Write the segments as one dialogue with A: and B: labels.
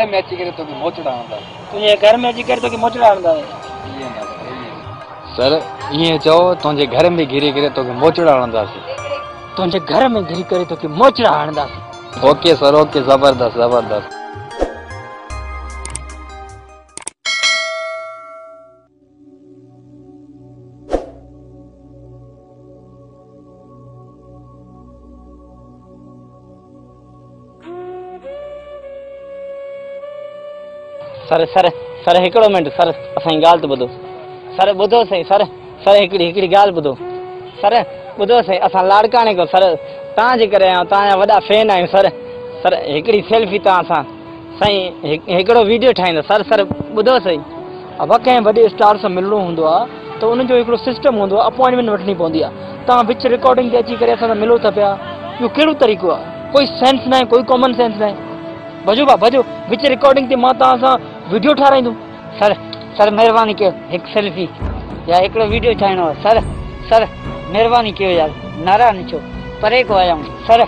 A: घर में अची करे तो मोचड़ा आंदा
B: तुझे घर में अची करे तो मोचड़ा आंदा
A: सर ये चो तुझे घर में घिरी करे तो मोचड़ा आंदा
B: तुझे घर में घिरी करे तो मोचड़ा आंदा
A: ओके सर ओके जबरदस्त जबरदस्त
B: सर सर सर हिकिड़ो मिनट सर असांजी ॻाल्हि त ॿुधो सर ॿुधो सही सर सर हिकिड़ी ॻाल्हि ॿुधो सर ॿुधो सही असां लाड़काणे को सर तव्हांजे करे आहियूं तव्हांजा वॾा फैन आहियूं सर सर हिकिड़ी सेल्फी तव्हां सां साईं हिकिड़ो वीडियो ठाहींदो सर सर ॿुधो सही अब कंहिं वॾे स्टार सां मिलणो हूंदो आहे त उनजो हिकिड़ो सिस्टम हूंदो आहे अपॉइंटमेंट वठणी पवंदी आहे तव्हां विच रिकॉर्डिंग ते अची करे असां सां मिलो था पिया इहो कहिड़ो तरीक़ो आहे कोई सेंस न आहे कोई कॉमन सेंस न आहे भॼो भाउ भॼो विच रिकॉर्डिंग ते मां तव्हां सां वीडियो ठाराईंदुमि सर सर महिरबानी कयो हिकु सेल्फी या हिकिड़ो वीडियो ठाहिणो आहे सर सर महिरबानी कयो यार नाराज़ न छो परे को आया हूं सर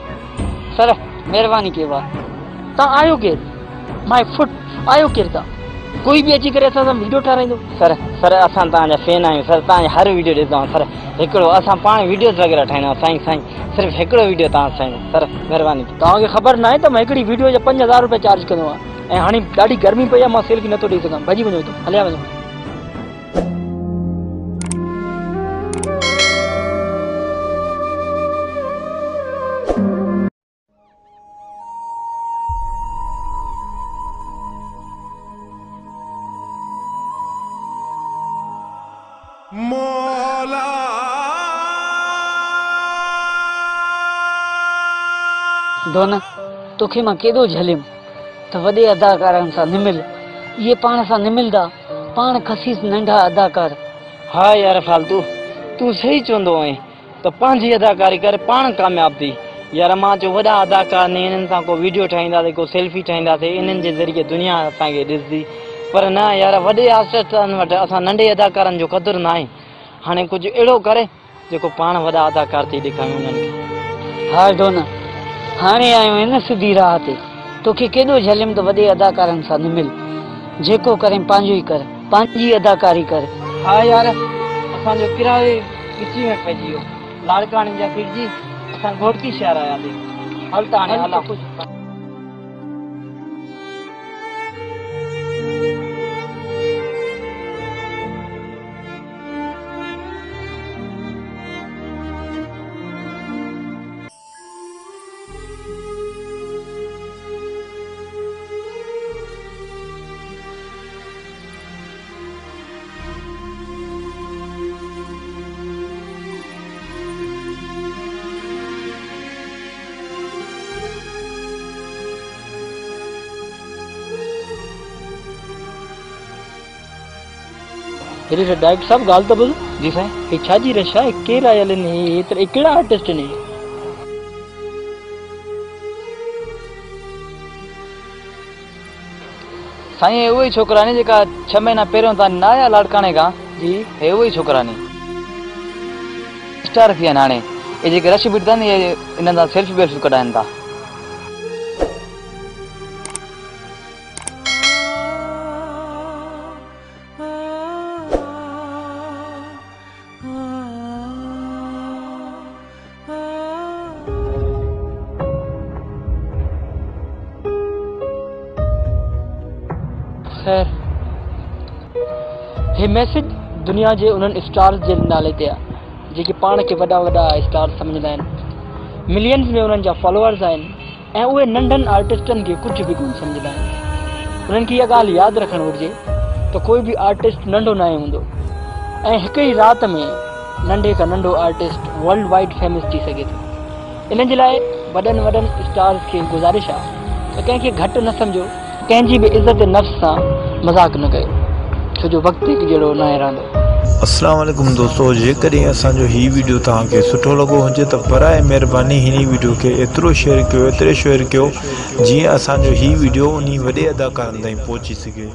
B: सर महिरबानी कयो आहे तव्हां आयो केरु माय फुट आयो केरु तव्हां कोई बि अची करे असां सां वीडियो ठाराईंदो सर सर असां तव्हांजा फैन आहियूं सर तव्हांजा हर वीडियो ॾिसंदा आहियूं सर हिकिड़ो असां पाण वीडियोस वग़ैरह ठाहींदा आहियूं साईं साईं सिर्फ़ु हिकिड़ो वीडियो तव्हां ठाहींदो सर महिरबानी तव्हांखे ख़बर न आहे त मां हिकिड़ी वीडियो जा 5000 रुपया चार्ज कंदो आहियां ऐं हाणे ॾाढी गर्मी पई आहे मां सेल्फी नथो ॾेई सघां भॼी वञो तूं हलिया वञो
C: मौला
B: दोना तोखे मां केॾो झलियुमि त वॾे अदाकारनि सां निमिल इहे पाण सां निमिलंदा पाण खसीस नंढा अदाकार हा यार फालतू तूं सही चवंदो आहीं त पंहिंजी अदाकारी करे पाण कामयाबु थी यार मां चयो वॾा अदाकार ने इन्हनि सां को वीडियो ठाहींदासीं को सेल्फी ठाहींदासीं इन्हनि जे ज़रिए दुनिया असांखे ॾिसंदी पर न यार वॾे आर्टिस्टनि वटि असां नंढे अदाकारनि जो क़दुरु न आहे हाणे कुझु अहिड़ो करे जेको पाण वॾा अदाकार थी ॾेखारियूं उन्हनि खे हा डोना हाणे आहियूं हिन सिधी राह ते तोखे केॾो झलियुमि त वॾे अदाकारनि सां निमिल जेको करे पंहिंजो ई कर पंहिंजी अदाकारी कर हा यार असांजो किरायो विची में पइजी वियो लाड़काणे जा किरजी असां घोटकी शहर आयासीं हल त हाणे हलां हेरी डायरेक्ट साहब गाल तो बोलो जी साईं हे छा जी रशा केरु आयल आहिनि हे कहिड़ा आर्टिस्ट आहिनि साईं उहे ई छोकिरा आहिनि जेका 6 महीना पहिरियों तव्हां न आया लाड़काणे खां जी हे उहे ई छोकिरा आहिनि स्टार थी आहिनि हाणे हे जेके रश बीठा आहिनि इहे इन्हनि सां सेल्फी वेल्फी कढाइनि था खैर हे मैसेज दुनिया जे उन्हनि स्टार्स जे नाले ते आहे जेके पाण खे वॾा वॾा स्टार सम्झंदा आहिनि मिलियंस में उन्हनि जा फॉलोअर्स आहिनि ऐं उहे नंढनि आर्टिस्टनि खे कुझु बि कोन सम्झंदा आहिनि उन्हनि खे इहा ॻाल्हि यादि रखणु घुरिजे त कोई बि आर्टिस्ट नंढो न हूंदो ऐं हिकु ई राति में नंढे खां नंढो आर्टिस्ट वर्ल्ड वाइड फेमस थी सघे थो इन जे लाइ वॾनि वॾनि स्टार्स खे गुज़ारिश आहे त कंहिंखे घटि न सम्झो कंहिंजी बि इज़त नफ़्स सां मज़ाक न कयो छो जो वक़्तु हिकु जहिड़ो न रहंदो
C: अस्सलाम वालेकुम दोस्तों जेकॾहिं असांजो ही वीडियो तव्हांखे सुठो लॻो हुजे त बराए महिरबानी हिन वीडियो खे एतिरो शेयर कयो जीअं असांजो ही वीडियो उन वॾे अदाकारनि ताईं पहुची सघे।